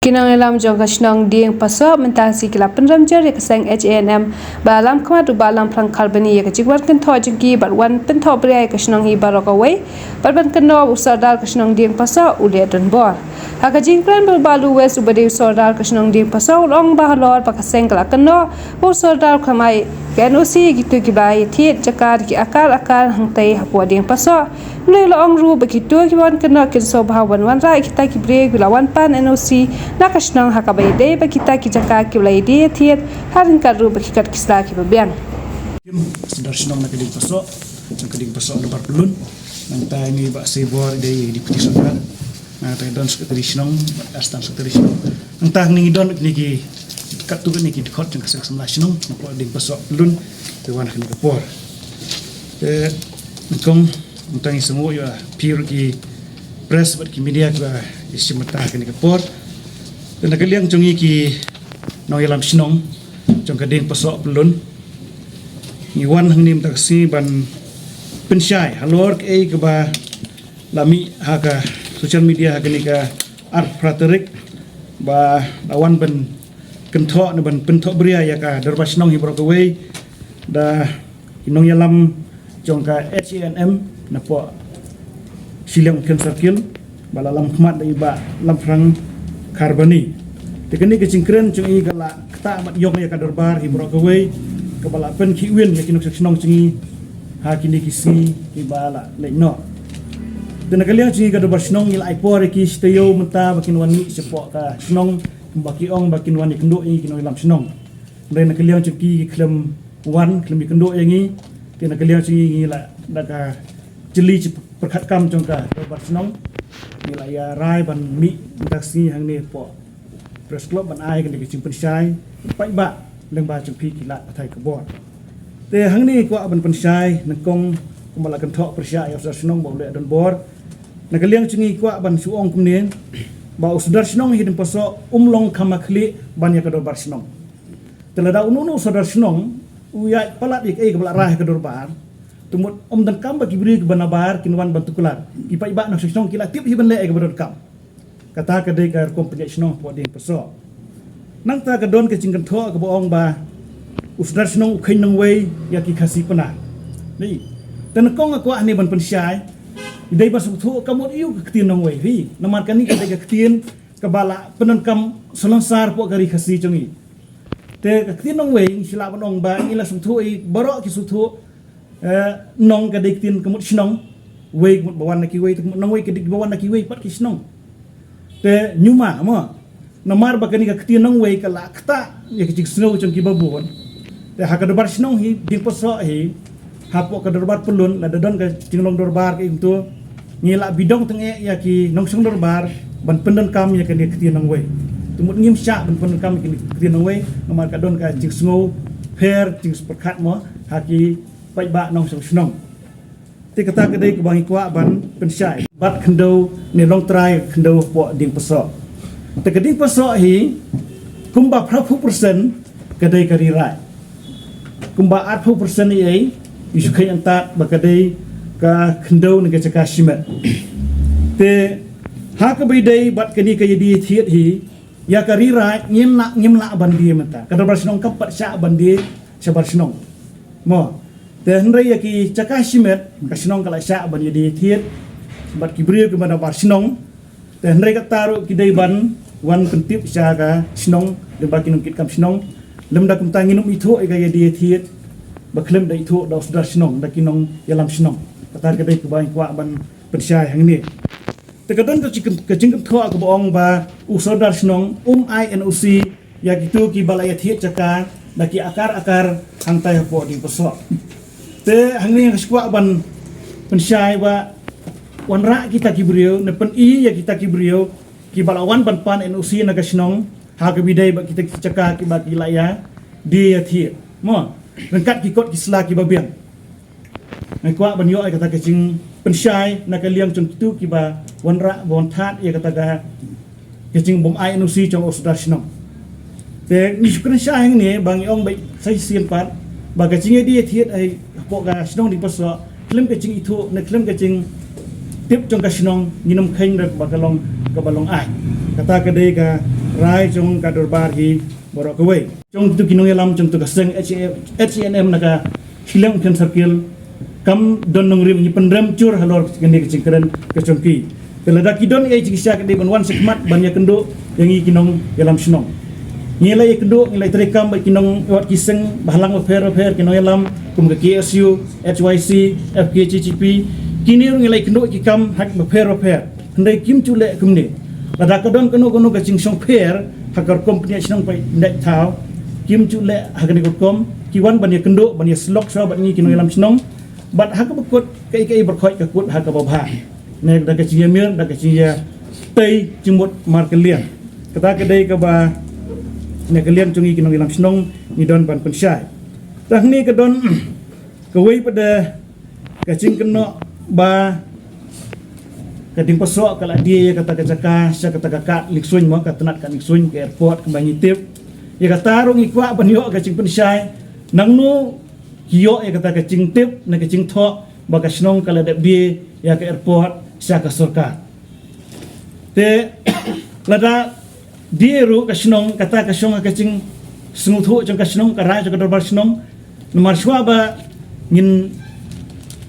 Kinang elam jong kasnong ding paso mentasi kila penram jar ya kasang HNM balam kama tu balam prang kalbani ya kajigwar kan tho jengki barwan pen tho bria kasnong hi barok away barban kan no usardal kasnong ding paso ulia don bor haka jingkran balu west ubade usardal kasnong ding paso long bahalor pakaseng kala kan no usardal kamai Ganusi gitu kibai tiet jakar ki akar hangtai hapua ding paso le long ru begitu kiban kena kin so bawan wan rai kita ki bre gulawan pan NOC nakasnang hakabai de ba kita ki jakar ki lai de tiet harin karu bekikat kisla ki babiang Sudarsinong na kading paso ang kading paso na parpulun nang tayo ni ba sebor de deputy sakral na tayo don sa tradisyonong astan sa tradisyonong ang tayo ni don ni ki katugan ni ki dikot ng kasang samlasinong na po ding paso lun tuwan kan kapor kung tayo semua ya pure ki press bat ki media ka isimata kan kapor dan nakaliang jongi ki no yalam sinong jong kading paso lun Iwan hang nim taksi ban pensyai halor ke ke ba lami haka social media haka ni ka art praterik ba lawan ban kentho na ban pentho bria ya ka darbasnong hi brokaway da inong yalam jong ka HNM na po silang kensakil ba lalam khmat da iba lam frang karbani tekani ke cingkren chung i gala kta mat yong ya ka darbar hi brokaway kabala pen ki win ya kinok saksinong cingi ha kini kisi ki bala lekno dan kalian cingi ka dobar sinong il aipor ki steyo menta bakin wani sepo ka sinong baki ong bakin wani kendo i kinoi lam sinong dan kalian cingi ki klem wan klem kendo yangi dan kalian cingi la daga jeli perkat kam jong ka dobar sinong nila ya rai ban mi taksi hang ni po press club ban ai kan ki cing pensai pai ba leng ba chung pi kila athai kabor te hang ni ko aban pensai nangkong kumala kan thok persya ya usar sinong ba le don bor nakaliang chingi ko aban suong kumnen ba usar sinong hidin paso umlong khamakli ban ya kador bar sinong telada ununu usar sinong uya palat ik e kabla rah kador bar tumut dan kam ba kibri ke banabar kinwan bantukular ipa iba nak sinong kila tip hi ban le e kabor kam kata kadai kar kom penjak sinong po ding paso nang ta ka don ke cingkan tho ka boong ba usdar snong khain nang wei ya ki khasi pana ni tan kong ko ani ban pensyai idai ba su tho ka mod iu ka tin nang wei hi namar kan ni ka ka tin ka bala penon kam solansar po kari khasi chongi te ka tin nang wei sila ban ong ba ila su tho i baro ki su tho nong ka dek tin ka mod snong wei mod bawan na ki wei nang wei ka dik bawan na ki wei pat ki snong te nyuma mo namar bakani ka kti nang wei kala kta ya ki snow chong ki babon te ha ka dobar snong hi ding poso hi ha po ka dobar pulun la dadon ka tinglong dorbar ka into ngila bidong tenge ya ki nong song dorbar ban pendon kam ya ka ni kti nang wei tumut ngim sya ban pendon kam ki kti nang wei namar ka don ka jing snow fair jing perkat mo ha ki pai ba nong song snong te kata ka dei ka bang kwa ban pensai bat khndo ni long trai khndo po ding poso Tekading paso hi kumba prapu persen kadai karirai kumba 80% ni ai isukai antat bakadai ka khndo ni ka chaka shimet te ha ka bidai bat kani ka yadi thiet hi ya karirai nyimla bandi mata kadar barsinong kapat sya bandi sabarsinong mo te hendrai ya ki chaka shimet kasinong kala sya ban yadi thiet bat kibriyo ke banda barsinong te hendrai ka taru kidai ban wan kentip syaga sinong de bakin kit kam sinong lemda kum tanginum itho e gaya dia thiet baklem da itho da usdar sinong da kinong yalam sinong katar ka dai ku bai kwa ban pensai hang ni te kadon ka cingkem tho ka boong ba usdar sinong ai NOC ya gitu ki balaya thiet caka da ki akar hang tai po di poso te hang ni skwa ban pensai ba wanra kita kibriyo ne pen i ya kita kibriyo ki balawan ban NOC na kasnong ha ka bidai ba kita caka ki ba ki laya dia thi mo rengkat ki kot ki sla ki babiang ngai kwa ban yo ai kata kacing pensai na ka liang chung tu ki ba wanra bon that ya kata ga kacing bom ai NOC chung usdar snong te ni skren sha hang ni bang ong bai sai sien pat ba kacing dia thi ai po ga snong di paso klem kacing itu na klem kacing tip chung ka snong nginum khain ra ba kalong ai kata ka dei ka rai jong kador bar hi borok kawai jong tu kinong yalam jong tu kaseng HNM naga hilang kan circle kam don nong rim ni penrem cur halor kene kecingkeren kecongki kelada kidon ai cikisya kede ban wan sekmat banyak kendo yang i kinong yalam snong nilai kendo nilai terekam kinong wat kiseng bahalang fair kinong yalam kum ke KSU HYC FKCCP kini nilai kendo kikam hak fair hendai kim cule kumne lada kadon kono kecing song fair hakar kompeni snong pai ndai thau kim cule hakani kom kiwan banyak kendo banyak slok so bat ni kinong yalam snong bat hak bekut kai berkhoi ke kut hak babha ne da ke cia mir da ke cia tei jumut mar kalian kata kedai ke ba ne kalian cungi kinong ilam snong ni don ban pensyai tah ni ke don ke wei pada kacing keno ba kading posok kala dia kata ke jaka sya kata kakak liksuin mo katenat kan liksuin ke airport kembali tip ya kata rong ikwa banyo kacing pensyai nangnu hiyo ya kata kacing tip na kacing thok ba kasnong kala dep dia ya ke airport sya ka sarkar te lada dia ru kasnong kata kasong kacing sunguthu jong kasnong karai jong dorbar snong nomor shwa ba ngin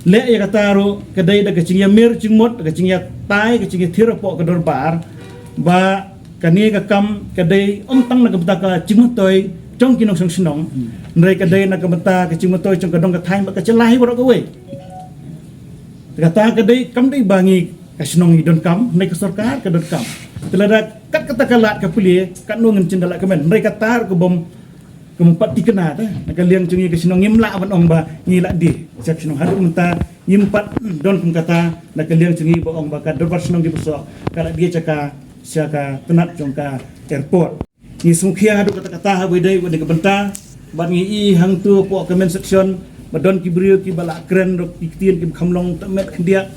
le ya kata ru kedai da kacing ya mir cingmot kacing ya tai kacing ya thirapo ka dorbar ba kani ka kam kedai tang na ka ka cingmot toy trong kinong song snong nrai kedai na ka mata kacing motoy jong kadong ka thai ba ka celahi borok ka we kata kedai kam dei bangi kasnong idon kam nai ka sarkar ka don kam telada kat kata kalat ka puli kat nungan cindala kemen mereka tar ke bom kempat dikena ta nak liang cungi kasnong ngimla ban ong ba ngila di sak snong hadu menta ngimpat don kum kata nak liang cungi ba ong ba ka dorbar snong di besok kala dia caka siaka tenat jongka airport ni sungkhia hadu kata-kata ha wedai wede ke benta ban ngi i hang tu po comment section badon ki brio ki bala kren rok iktien ki khamlong tamet khendia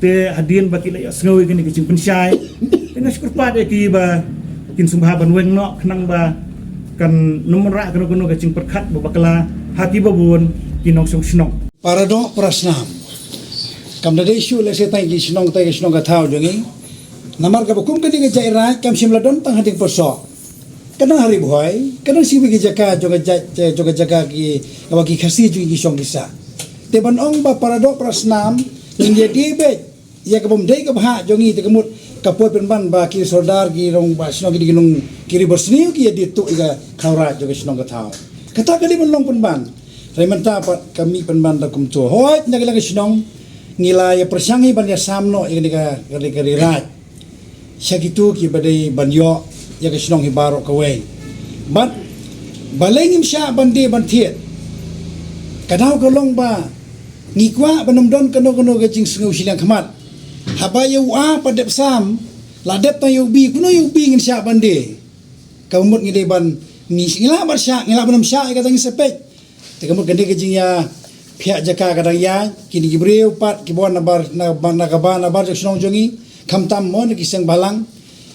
te hadien baki la sngowi kini kicing pensyai dengan syukur pada ki ba kin sumbah ban weng no khnang ba kan nomra kono kicing perkhat ba bakla haki babun kinong song snong parado prasnam kam da isu le se tai ki snong ka thau dengi namar ka bukum kini ke jaira kam simla don tang hating poso kadang hari boy kadang siwi ki jaka joga jaka ki bagi khasi ju ki song kisa te ban ong ba parado prasnam ning ye di be ya ka bom dei ka bha jongi te kemut ka poi pen ban ba ki soldar ki rong ba snong ki ginung kiri bersniu ki ya di tu iga khawra joga snong ka thau kata ka di ban long pen ban rementa kami pen ban da kum tu hoi na ka snong ngila ya persangi ban ya samno iga ka rai syakitu ki badai banyo ya ka snong hi baro ka we but balengim sya bandi ban thiet kadau ka long ba ngikwa banom don kano ka jing sungu silang khamat haba yu a padep sam la dep ta yu bi kuno yu bi ngin sya bandi kamut ngi ban ni ngila bar sya ngila banom sya ka tang sepek te kamut gande ka jing ya pihak jaka kadang ya kini gibreu pat kibon na bar jok snong jongi khamtam mon ki seng balang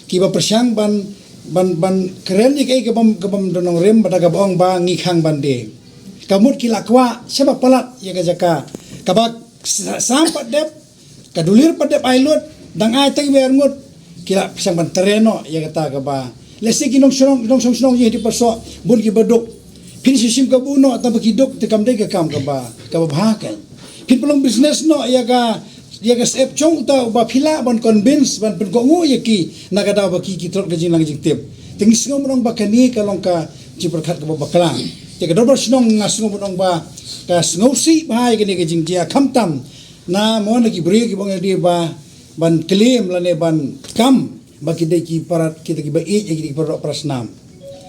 ki ba persyang ban keren ni kai ke bom donong rem pada ka bong ba ngikhang bande kamut ki lakwa sebab palat ya ka jaka kabak sampat dep kadulir padep ailut dang ai tang wer ngut kila pisang ban tereno ya kata ka ba lesi kinong snong ye di paso bun ki baduk pin sisim ka buno ta bakidok te kam de ka kam ka ba bhakan pin pelong business no ya ka sep chong ta ba phila ban convince ban pen ko ngo ye ki nagada ba ki trot ka jing lang jing tip tingis ngom nong ba kani ka long ka ci perkhat ka ba baklang te ka dobor snong ngas ngom nong ba ka sngosi bhai kini ka jing dia khamtam na mo na ki bri ki bong dia ba ban claim la ne ban kam ba ki de ki parat kita ki ba e ki parat prasnam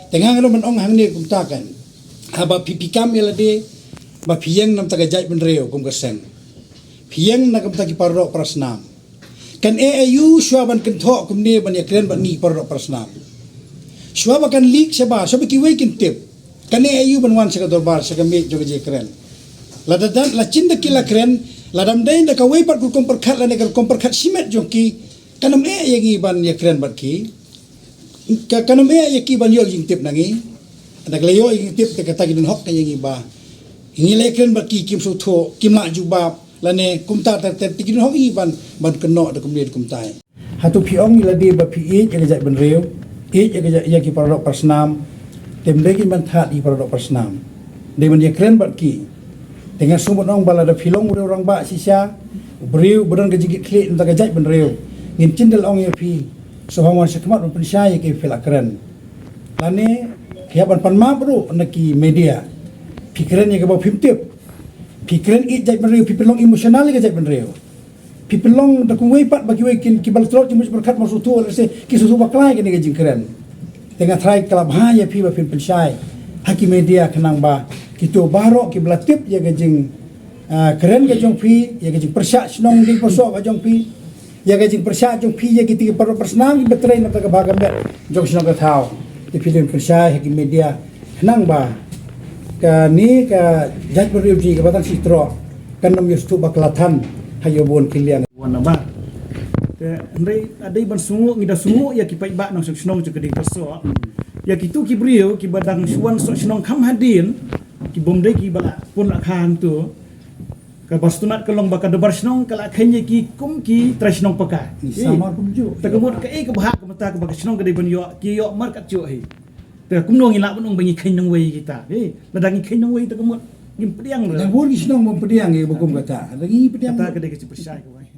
tengah ngalo man ong hang ni kum ta kan haba pipikam ya la de ba phieng nam ta ga jai ben reo kum ka sen phieng na kam ta ki parat prasnam kan ayu shwa ban kan tho kum ne ban ya kren ban ni parat prasnam shwa ba kan lik seba so ki we kin tip kan ayu ban wan sa ka dorbar sa ka me jo je kren la dan la chin da ki la kren ladam dai da ka wei pat ku kompar khat la ne ka kompar khat simet jongki kanam ye ban ye kren bat ki ka kanam ye ki ban yo jing tip nangi ada kleyo jing tip te kata gidun hok ka ye ba ngi le kren bat ki kim so tho kim la ju ba la ne kum ta ta te gidun hok ban keno da kum le kum tai hatu pi ong la de ba pi e je jai ban reu ya ki paradok persnam tem lagi menthat i paradok persnam de man ya keren bat ki dengan sumut nong bala da filong ure orang ba sisa beriu beran ke jigit klik untuk gajat ben riu ngin cindel ong ya pi so hawan sekmat pun syai ke fil keren lane kiaban pan ma bro naki media pikiran yang ke bau pimtip pikiran it jat ben riu pipelong emosional ke jat ben riu pipelong da kung pat bagi we ki bal trot jimus berkat masu tu se ki susu baklai ke ni ke keren dengan try kelab ha ya pi ba pin syai haki media kenang ba kita barok ki belatip ya gajing keren ke jong pi ya gajing persyak senong di posok ke jong pi ya gajing persyak jong pi ya kita paradok persnam ki betrain nak ke bagam jong senong ke tau di film persyak haki media kenang ba ka ni ka jaj beriu ji ke batang sitro kan nom yustu baklatan hayo bon kilian wana ba te ndai adai ban sungu ngida sungu ya ki pai ba nang senong je keding perso ya ki tu ki brio ki badang suan so senong kham hadin ki bomdai ki bala pun akhan tu ka bastunat kelong baka debar senong kala khanye ki kum ki tresnong paka samar pun ju ta kemut ka ke bahak ka mata ka baka senong kedai ban yo ki yo mar kat chu hi te kum nong ila bunong banyi khain nong wei kita ladang khain nong wei ta kemut ngim pediang dan bur ki senong mempediang ya bukum kata lagi pediang kata kedai ke percaya ka wai